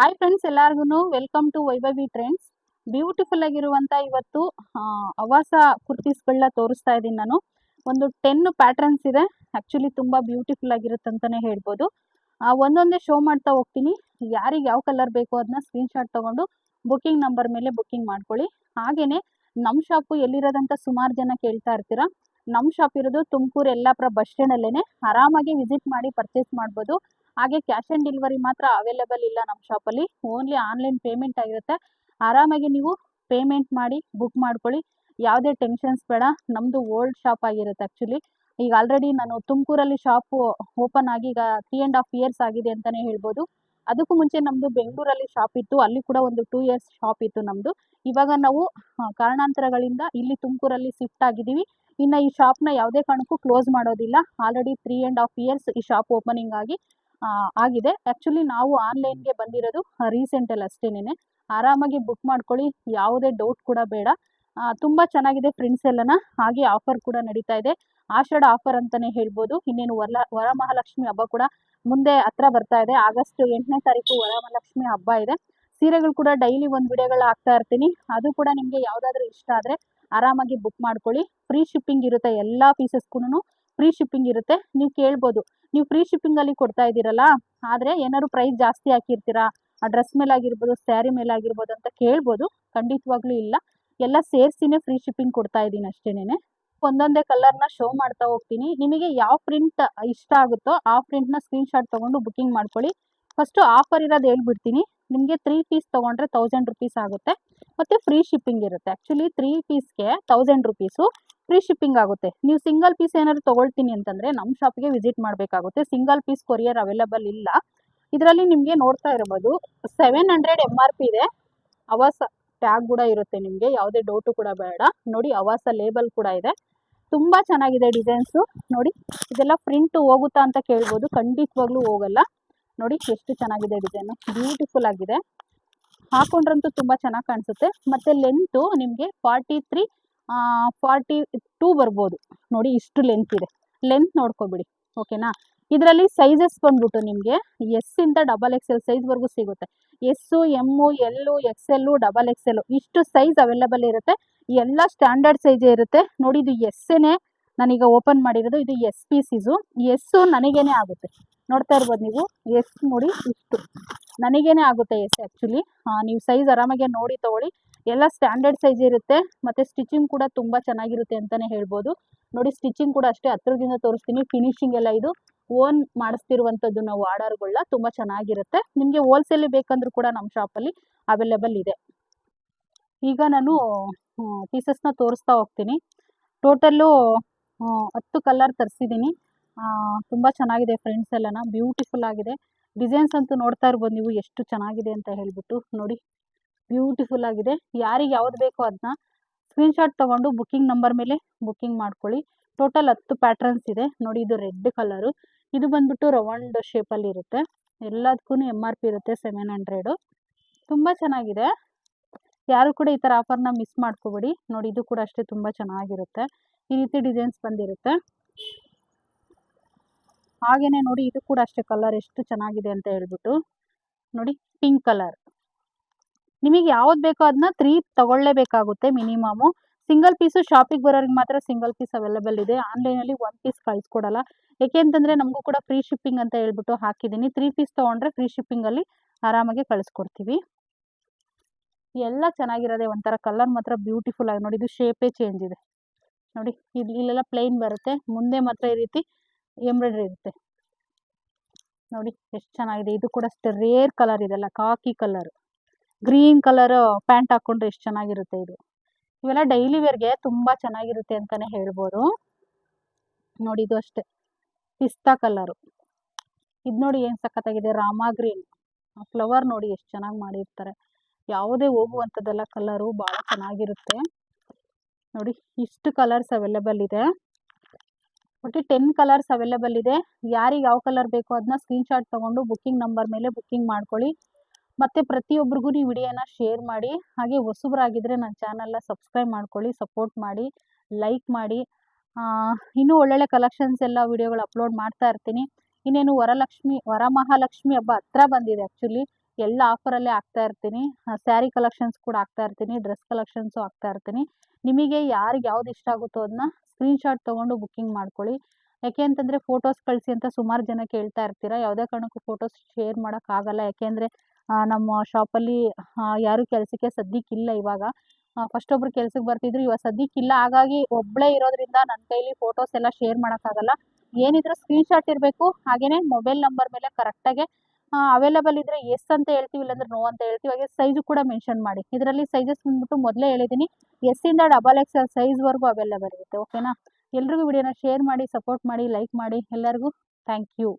Hi friends, ಎಲ್ಲರಿಗೂ welcome to Vaibhavi Trends. Beautiful ಆಗಿರುವಂಥ ಇವತ್ತು ಅವಾಸ ಕುರ್ತೀಸ್ಗಳನ್ನ ತೋರಿಸ್ತಾ ಇದ್ದೀನಿ ನಾನು. ಒಂದು 10 ಪ್ಯಾಟರ್ನ್ಸ್ ಇದೆ. ಆ್ಯಕ್ಚುಲಿ ತುಂಬ ಬ್ಯೂಟಿಫುಲ್ ಆಗಿರುತ್ತೆ ಅಂತಲೇ ಹೇಳ್ಬೋದು. ಒಂದೊಂದೇ ಶೋ ಮಾಡ್ತಾ ಹೋಗ್ತೀನಿ. ಯಾರಿಗೆ ಯಾವ ಕಲರ್ ಬೇಕೋ ಅದನ್ನ ಸ್ಕ್ರೀನ್ಶಾಟ್ ತೊಗೊಂಡು ಬುಕ್ಕಿಂಗ್ ನಂಬರ್ ಮೇಲೆ ಬುಕ್ಕಿಂಗ್ ಮಾಡ್ಕೊಳ್ಳಿ. ಹಾಗೆಯೇ ನಮ್ಮ ಶಾಪು ಎಲ್ಲಿರೋದಂತ ಸುಮಾರು ಜನ ಕೇಳ್ತಾ ಇರ್ತೀರಾ. ನಮ್ಮ ಶಾಪ್ ಇರೋದು ತುಮಕೂರು ಯಲ್ಲಾಪುರ ಬಸ್ ಸ್ಟ್ಯಾಂಡಲ್ಲೇ. ಆರಾಮಾಗಿ ವಿಸಿಟ್ ಮಾಡಿ ಪರ್ಚೇಸ್ ಮಾಡ್ಬೋದು. ಹಾಗೆ ಕ್ಯಾಶ್ ಆನ್ ಡೆಲಿವರಿ ಮಾತ್ರ ಅವೈಲೇಬಲ್ ಇಲ್ಲ ನಮ್ಮ ಶಾಪಲ್ಲಿ. ಓನ್ಲಿ ಆನ್ಲೈನ್ ಪೇಮೆಂಟ್ ಆಗಿರುತ್ತೆ. ಆರಾಮಾಗಿ ನೀವು ಪೇಮೆಂಟ್ ಮಾಡಿ ಬುಕ್ ಮಾಡ್ಕೊಳ್ಳಿ. ಯಾವುದೇ ಟೆನ್ಷನ್ಸ್ ಬೇಡ. ನಮ್ಮದು ಓಲ್ಡ್ ಶಾಪ್ ಆಗಿರುತ್ತೆ ಆ್ಯಕ್ಚುಲಿ. ಈಗ ಆಲ್ರೆಡಿ ನಾನು ತುಮಕೂರಲ್ಲಿ ಶಾಪು ಓಪನ್ ಆಗಿ ಈಗ 3.5 ಇಯರ್ಸ್ ಆಗಿದೆ ಅಂತಲೇ ಹೇಳ್ಬೋದು. ಅದಕ್ಕೂ ಮುಂಚೆ ನಮ್ಮದು ಬೆಂಗಳೂರಲ್ಲಿ ಶಾಪ್ ಇತ್ತು. ಅಲ್ಲಿ ಕೂಡ ಒಂದು 2 ಇಯರ್ಸ್ ಶಾಪ್ ಇತ್ತು ನಮ್ಮದು. ಇವಾಗ ನಾವು ಕಾರಣಾಂತರಗಳಿಂದ ಇಲ್ಲಿ ತುಮಕೂರಲ್ಲಿ ಶಿಫ್ಟ್ ಆಗಿದ್ದೀವಿ. ಇನ್ನು ಈ ಶಾಪ್ನ ಯಾವುದೇ ಕಾರಣಕ್ಕೂ ಕ್ಲೋಸ್ ಮಾಡೋದಿಲ್ಲ. ಆಲ್ರೆಡಿ 3.5 ಇಯರ್ಸ್ ಈ ಶಾಪ್ ಓಪನಿಂಗ್ ಆಗಿದೆ. ಆ್ಯಕ್ಚುಲಿ ನಾವು ಆನ್ಲೈನ್ಗೆ ಬಂದಿರೋದು ರೀಸೆಂಟಲ್ಲಿ ಅಷ್ಟೇನೆ. ಆರಾಮಾಗಿ ಬುಕ್ ಮಾಡ್ಕೊಳ್ಳಿ. ಯಾವುದೇ ಡೌಟ್ ಕೂಡ ಬೇಡ. ತುಂಬ ಚೆನ್ನಾಗಿದೆ ಫ್ರೆಂಡ್ಸ್ ಎಲ್ಲನ. ಹಾಗೆ ಆಫರ್ ಕೂಡ ನಡೀತಾ ಇದೆ. ಆಷಾಢ ಆಫರ್ ಅಂತಲೇ ಹೇಳ್ಬೋದು. ಇನ್ನೇನು ವರಮಹಾಲಕ್ಷ್ಮಿ ಹಬ್ಬ ಕೂಡ ಮುಂದೆ ಹತ್ರ ಬರ್ತಾ ಇದೆ. ಆಗಸ್ಟ್ 8ನೇ ತಾರೀಕು ವರಮಹಾಲಕ್ಷ್ಮಿ ಹಬ್ಬ ಇದೆ. ಸೀರೆಗಳು ಕೂಡ ಡೈಲಿ ಒಂದು ವಿಡಿಯೋಗಳು ಹಾಕ್ತಾ ಇರ್ತೀನಿ. ಅದು ಕೂಡ ನಿಮಗೆ ಯಾವುದಾದ್ರೂ ಇಷ್ಟ ಆದರೆ ಆರಾಮಾಗಿ ಬುಕ್ ಮಾಡ್ಕೊಳ್ಳಿ. ಫ್ರೀ ಶಿಪ್ಪಿಂಗ್ ಇರುತ್ತೆ. ಎಲ್ಲ ಪೀಸಸ್ಗೂ ಫ್ರೀ ಶಿಪ್ಪಿಂಗ್ ಇರುತ್ತೆ. ನೀವು ಕೇಳ್ಬೋದು, ನೀವು ಫ್ರೀ ಶಿಪ್ಪಿಂಗಲ್ಲಿ ಕೊಡ್ತಾ ಇದ್ದೀರಲ್ಲ, ಆದರೆ ಏನಾದ್ರು ಪ್ರೈಸ್ ಜಾಸ್ತಿ ಹಾಕಿರ್ತೀರಾ, ಆ ಡ್ರೆಸ್ ಮೇಲೆ ಆಗಿರ್ಬೋದು, ಸ್ಯಾರಿ ಮೇಲೆ ಆಗಿರ್ಬೋದು ಅಂತ ಕೇಳ್ಬೋದು. ಖಂಡಿತವಾಗ್ಲೂ ಇಲ್ಲ, ಎಲ್ಲ ಸೇರಿಸಿನೇ ಫ್ರೀ ಶಿಪ್ಪಿಂಗ್ ಕೊಡ್ತಾ ಇದ್ದೀನಿ ಅಷ್ಟೇನೆ. ಒಂದೊಂದೇ ಕಲರ್ನ ಶೋ ಮಾಡ್ತಾ ಹೋಗ್ತೀನಿ. ನಿಮಗೆ ಯಾವ ಪ್ರಿಂಟ್ ಇಷ್ಟ ಆಗುತ್ತೋ ಆ ಪ್ರಿಂಟ್ನ ಸ್ಕ್ರೀನ್ಶಾಟ್ ತೊಗೊಂಡು ಬುಕ್ಕಿಂಗ್ ಮಾಡ್ಕೊಳ್ಳಿ. ಫಸ್ಟು ಆಫರ್ ಇರೋದು ಹೇಳ್ಬಿಡ್ತೀನಿ. ನಿಮಗೆ 3 ಪೀಸ್ ತೊಗೊಂಡ್ರೆ 1000 ರುಪೀಸ್ ಆಗುತ್ತೆ. ಮತ್ತು ಫ್ರೀ ಶಿಪ್ಪಿಂಗ್ ಇರುತ್ತೆ. ಆ್ಯಕ್ಚುಲಿ 3 ಪೀಸ್ಗೆ 1000 ರುಪೀಸು ಫ್ರೀ ಶಿಪ್ಪಿಂಗ್ ಆಗುತ್ತೆ. ನೀವು ಸಿಂಗಲ್ ಪೀಸ್ ಏನಾದ್ರು ತೊಗೊಳ್ತೀನಿ ಅಂತಂದರೆ ನಮ್ಮ ಶಾಪಿಗೆ ವಿಸಿಟ್ ಮಾಡಬೇಕಾಗುತ್ತೆ. ಸಿಂಗಲ್ ಪೀಸ್ ಕೊರಿಯರ್ ಅವೈಲೇಬಲ್ ಇಲ್ಲ. ಇದರಲ್ಲಿ ನಿಮಗೆ ನೋಡ್ತಾ ಇರ್ಬೋದು 700 MRP ಇದೆ. ಅವಾಸ ಟ್ಯಾಗ್ ಕೂಡ ಇರುತ್ತೆ ನಿಮಗೆ, ಯಾವುದೇ ಡೌಟು ಕೂಡ ಬೇಡ. ನೋಡಿ, ಅವಾಸ ಲೇಬಲ್ ಕೂಡ ಇದೆ. ತುಂಬ ಚೆನ್ನಾಗಿದೆ ಡಿಸೈನ್ಸು. ನೋಡಿ, ಇದೆಲ್ಲ ಪ್ರಿಂಟ್ ಹೋಗುತ್ತಾ ಅಂತ ಕೇಳ್ಬೋದು. ಖಂಡಿತವಾಗ್ಲೂ ಹೋಗಲ್ಲ. ನೋಡಿ ಎಷ್ಟು ಚೆನ್ನಾಗಿದೆ ಡಿಸೈನು, ಬ್ಯೂಟಿಫುಲ್ ಆಗಿದೆ. ಹಾಕೊಂಡ್ರಂತೂ ತುಂಬ ಚೆನ್ನಾಗಿ ಕಾಣಿಸುತ್ತೆ. ಮತ್ತು ಲೆಂತು ನಿಮಗೆ 42 ಬರ್ಬೋದು. ನೋಡಿ, ಇಷ್ಟು ಲೆಂತ್ ಇದೆ. ಲೆಂತ್ ನೋಡ್ಕೊಬಿಡಿ, ಓಕೆನಾ. ಇದರಲ್ಲಿ ಸೈಜಸ್ ಬಂದ್ಬಿಟ್ಟು ನಿಮಗೆ ಎಸ್ಸಿಂದ XXL ಸೈಜ್ವರೆಗೂ ಸಿಗುತ್ತೆ. ಎಸ್ಸು, ಎಮ್ಮು, ಎಲ್ಲು, XL, XXL ಇಷ್ಟು ಸೈಜ್ ಅವೈಲೇಬಲ್ ಇರುತ್ತೆ. ಎಲ್ಲ ಸ್ಟ್ಯಾಂಡರ್ಡ್ ಸೈಜೇ ಇರುತ್ತೆ. ನೋಡಿ, ಇದು ಎಸ್ಸೇನೆ ನಾನೀಗ ಓಪನ್ ಮಾಡಿರೋದು. ಇದು ಎಸ್ ಪೀಸಿಸು. ಎಸ್ಸು ನನಗೇನೆ ಆಗುತ್ತೆ. ನೋಡ್ತಾ ಇರ್ಬೋದು ನೀವು, ಎಸ್ ನೋಡಿ ಇಷ್ಟು ನನಗೇನೆ ಆಗುತ್ತೆ ಎಸ್. ಆ್ಯಕ್ಚುಲಿ ನೀವು ಸೈಜ್ ಆರಾಮಾಗಿ ನೋಡಿ ತೊಗೊಳ್ಳಿ. ಎಲ್ಲ ಸ್ಟ್ಯಾಂಡರ್ಡ್ ಸೈಜ್ ಇರುತ್ತೆ. ಮತ್ತು ಸ್ಟಿಚಿಂಗ್ ಕೂಡ ತುಂಬ ಚೆನ್ನಾಗಿರುತ್ತೆ ಅಂತಲೇ ಹೇಳ್ಬೋದು. ನೋಡಿ, ಸ್ಟಿಚಿಂಗ್ ಕೂಡ ಅಷ್ಟೇ ಹತ್ರದಿಂದ ತೋರಿಸ್ತೀನಿ. ಫಿನಿಶಿಂಗ್ ಎಲ್ಲ ಇದು ಓನ್ ಮಾಡಿಸ್ತಿರುವಂಥದ್ದು ನಾವು ಆರ್ಡರ್ಗಳನ್ನ. ತುಂಬ ಚೆನ್ನಾಗಿರುತ್ತೆ. ನಿಮಗೆ ಹೋಲ್ಸೇಲಿ ಬೇಕಂದ್ರೂ ಕೂಡ ನಮ್ಮ ಶಾಪಲ್ಲಿ ಅವೈಲೇಬಲ್ ಇದೆ. ಈಗ ನಾನು ಪೀಸಸ್ನ ತೋರಿಸ್ತಾ ಹೋಗ್ತೀನಿ. ಟೋಟಲ್ಲು 10 ಕಲರ್ ತರಿಸಿದ್ದೀನಿ. ತುಂಬ ಚೆನ್ನಾಗಿದೆ ಫ್ರೆಂಡ್ಸ್ ಎಲ್ಲನ, ಬ್ಯೂಟಿಫುಲ್ ಆಗಿದೆ. ಡಿಸೈನ್ಸ್ ಅಂತೂ ನೋಡ್ತಾ ಇರ್ಬೋದು ನೀವು ಎಷ್ಟು ಚೆನ್ನಾಗಿದೆ ಅಂತ ಹೇಳ್ಬಿಟ್ಟು. ನೋಡಿ, ಬ್ಯೂಟಿಫುಲ್ ಆಗಿದೆ. ಯಾರಿಗೆ ಯಾವ್ದು ಬೇಕೋ ಅದನ್ನ ಸ್ಕ್ರೀನ್ಶಾಟ್ ತೊಗೊಂಡು ಬುಕ್ಕಿಂಗ್ ನಂಬರ್ ಮೇಲೆ ಬುಕ್ಕಿಂಗ್ ಮಾಡ್ಕೊಳ್ಳಿ. ಟೋಟಲ್ 10 ಪ್ಯಾಟ್ರನ್ಸ್ ಇದೆ. ನೋಡಿ, ಇದು ರೆಡ್ ಕಲರು. ಇದು ಬಂದ್ಬಿಟ್ಟು ರೌಂಡ್ ಶೇಪಲ್ಲಿ ಇರುತ್ತೆ. ಎಲ್ಲದಕ್ಕೂ MRP ಇರುತ್ತೆ 700. ತುಂಬ ಚೆನ್ನಾಗಿದೆ. ಯಾರು ಕೂಡ ಈ ಥರ ಆಫರ್ನ ಮಿಸ್ ಮಾಡ್ಕೋಬೇಡಿ. ನೋಡಿ, ಇದು ಕೂಡ ಅಷ್ಟೇ ತುಂಬ ಚೆನ್ನಾಗಿರುತ್ತೆ. ಈ ರೀತಿ ಡಿಸೈನ್ಸ್ ಬಂದಿರುತ್ತೆ. ಹಾಗೆಯೇ ನೋಡಿ, ಇದು ಕೂಡ ಅಷ್ಟೇ ಕಲರ್ ಎಷ್ಟು ಚೆನ್ನಾಗಿದೆ ಅಂತ ಹೇಳ್ಬಿಟ್ಟು. ನೋಡಿ, ಪಿಂಕ್ ಕಲರ್. ನಿಮಗೆ ಯಾವ್ದು ಬೇಕೋ ಅದನ್ನ 3 ತಗೊಳ್ಳೇಬೇಕಾಗುತ್ತೆ ಮಿನಿಮಮು. ಸಿಂಗಲ್ ಪೀಸು ಶಾಪಿಗೆ ಬರೋರಿಗೆ ಮಾತ್ರ ಸಿಂಗಲ್ ಪೀಸ್ ಅವೈಲೇಬಲ್ ಇದೆ. ಆನ್ಲೈನಲ್ಲಿ 1 ಪೀಸ್ ಕಳಿಸ್ಕೊಡಲ್ಲ. ಏಕೆ ಅಂತಂದರೆ ನಮಗೂ ಕೂಡ ಫ್ರೀ ಶಿಪ್ಪಿಂಗ್ ಅಂತ ಹೇಳ್ಬಿಟ್ಟು ಹಾಕಿದ್ದೀನಿ. 3 ಪೀಸ್ ತೊಗೊಂಡ್ರೆ ಫ್ರೀ ಶಿಪ್ಪಿಂಗಲ್ಲಿ ಆರಾಮಾಗಿ ಕಳಿಸ್ಕೊಡ್ತೀವಿ. ಎಲ್ಲ ಚೆನ್ನಾಗಿರೋದೆ. ಒಂಥರ ಕಲರ್ ಮಾತ್ರ ಬ್ಯೂಟಿಫುಲ್ ಆಗಿ. ನೋಡಿ, ಇದು ಶೇಪೇ ಚೇಂಜ್ ಇದೆ. ನೋಡಿ, ಇಲ್ಲೆಲ್ಲ ಪ್ಲೈನ್ ಬರುತ್ತೆ. ಮುಂದೆ ಮಾತ್ರ ಈ ರೀತಿ ಎಂಬ್ರಾಯ್ಡ್ರಿ ಇರುತ್ತೆ. ನೋಡಿ ಎಷ್ಟು ಚೆನ್ನಾಗಿದೆ. ಇದು ಕೂಡ ಅಷ್ಟೇ ರೇರ್ ಕಲರ್ ಇದೆಲ್ಲ. ಕಾಕಿ ಕಲರ್, ಗ್ರೀನ್ ಕಲರ್ ಪ್ಯಾಂಟ್ ಹಾಕ್ಕೊಂಡ್ರೆ ಎಷ್ಟು ಚೆನ್ನಾಗಿರುತ್ತೆ ಇದು. ಇವೆಲ್ಲ ಡೈಲಿ ವೇರ್ಗೆ ತುಂಬ ಚೆನ್ನಾಗಿರುತ್ತೆ ಅಂತಲೇ ಹೇಳ್ಬೋದು. ನೋಡಿ, ಇದು ಅಷ್ಟೇ ಪಿಸ್ತಾ ಕಲರು. ಇದು ನೋಡಿ ಏನು ಸಖತ್ತಾಗಿದೆ. ರಾಮ ಗ್ರೀನ್ ಫ್ಲವರ್ ನೋಡಿ ಎಷ್ಟು ಚೆನ್ನಾಗಿ ಮಾಡಿರ್ತಾರೆ. ಯಾವುದೇ ಹೋಗುವಂಥದ್ದೆಲ್ಲ ಕಲರು ಭಾಳ ಚೆನ್ನಾಗಿರುತ್ತೆ. ನೋಡಿ, ಇಷ್ಟು ಕಲರ್ಸ್ ಅವೈಲೇಬಲ್ ಇದೆ. ಒಟ್ಟು 10 ಕಲರ್ಸ್ ಅವೈಲೇಬಲ್ ಇದೆ. ಯಾರಿಗೆ ಯಾವ ಕಲರ್ ಬೇಕೋ ಅದನ್ನ ಸ್ಕ್ರೀನ್ಶಾಟ್ ತೊಗೊಂಡು ಬುಕ್ಕಿಂಗ್ ನಂಬರ್ ಮೇಲೆ ಬುಕ್ಕಿಂಗ್ ಮಾಡ್ಕೊಳ್ಳಿ. ಮತ್ತು ಪ್ರತಿಯೊಬ್ಬರಿಗೂ ಈ ವಿಡಿಯೋನ ಶೇರ್ ಮಾಡಿ. ಹಾಗೆ ಹೊಸಬರಾಗಿದ್ದರೆ ನನ್ನ ಚಾನಲ್ನ ಸಬ್ಸ್ಕ್ರೈಬ್ ಮಾಡ್ಕೊಳ್ಳಿ, ಸಪೋರ್ಟ್ ಮಾಡಿ, ಲೈಕ್ ಮಾಡಿ. ಇನ್ನೂ ಒಳ್ಳೊಳ್ಳೆ ಕಲೆಕ್ಷನ್ಸ್ ಎಲ್ಲ ವಿಡಿಯೋಗಳು ಅಪ್ಲೋಡ್ ಮಾಡ್ತಾ ಇರ್ತೀನಿ. ಇನ್ನೇನು ವರಮಹಾಲಕ್ಷ್ಮಿ ಹಬ್ಬ ಹತ್ರ ಬಂದಿದೆ. ಆ್ಯಕ್ಚುಲಿ ಎಲ್ಲ ಆಫರಲ್ಲೇ ಹಾಕ್ತಾ ಇರ್ತೀನಿ. ಸ್ಯಾರಿ ಕಲೆಕ್ಷನ್ಸ್ ಕೂಡ ಹಾಕ್ತಾ ಇರ್ತೀನಿ, ಡ್ರೆಸ್ ಕಲೆಕ್ಷನ್ಸು ಹಾಕ್ತಾ ಇರ್ತೀನಿ. ನಿಮಗೆ ಯಾರಿಗೆ ಯಾವ್ದು ಇಷ್ಟ ಆಗುತ್ತೋ ಅದನ್ನ ಸ್ಕ್ರೀನ್‌ಶಾಟ್ ತೊಗೊಂಡು ಬುಕ್ಕಿಂಗ್ ಮಾಡ್ಕೊಳ್ಳಿ. ಯಾಕೆ ಅಂತಂದರೆ ಫೋಟೋಸ್ ಕಳಿಸಿ ಅಂತ ಸುಮಾರು ಜನ ಕೇಳ್ತಾ ಇರ್ತೀರ. ಯಾವುದೇ ಕಾರಣಕ್ಕೂ ಫೋಟೋಸ್ ಶೇರ್ ಮಾಡೋಕ್ಕಾಗಲ್ಲ. ಯಾಕೆಂದರೆ ನಮ್ಮ ಶಾಪಲ್ಲಿ ಯಾರೂ ಕೆಲಸಕ್ಕೆ ಸದ್ಯಕ್ಕಿಲ್ಲ ಇವಾಗ. ಫಸ್ಟ್ ಒಬ್ರು ಕೆಲ್ಸಕ್ಕೆ ಬರ್ತಿದ್ರು, ಇವಾಗ ಸದ್ಯಕ್ಕಿಲ್ಲ. ಹಾಗಾಗಿ ಒಬ್ಬಳೇ ಇರೋದ್ರಿಂದ ನನ್ನ ಕೈಲಿ ಫೋಟೋಸ್ ಎಲ್ಲ ಶೇರ್ ಮಾಡೋಕ್ಕಾಗಲ್ಲ. ಏನಿದ್ರು ಸ್ಕ್ರೀನ್‌ಶಾಟ್ ಇರಬೇಕು. ಹಾಗೇನೇ ಮೊಬೈಲ್ ನಂಬರ್ ಮೇಲೆ ಕರೆಕ್ಟಾಗಿ ಅವೈಲೇಬಲ್ ಇದ್ದರೆ ಎಸ್ ಅಂತ ಹೇಳ್ತೀವಿ, ಇಲ್ಲಾಂದ್ರೆ ನೋ ಅಂತ ಹೇಳ್ತೀವಿ. ಹಾಗೆ ಸೈಜು ಕೂಡ ಮೆನ್ಷನ್ ಮಾಡಿ. ಇದರಲ್ಲಿ ಸೈಜಸ್ ಬಂದ್ಬಿಟ್ಟು ಮೊದಲೇ ಹೇಳಿದ್ದೀನಿ, ಎಸ್ ಇಂದ XXL ಸೈಜ್ವರೆಗೂ ಅವೈಲೇಬಲ್ ಇರುತ್ತೆ. ಓಕೆನಾ? ಎಲ್ರಿಗೂ ವಿಡಿಯೋನ ಶೇರ್ ಮಾಡಿ, ಸಪೋರ್ಟ್ ಮಾಡಿ, ಲೈಕ್ ಮಾಡಿ. ಎಲ್ಲರಿಗೂ ಥ್ಯಾಂಕ್ ಯು.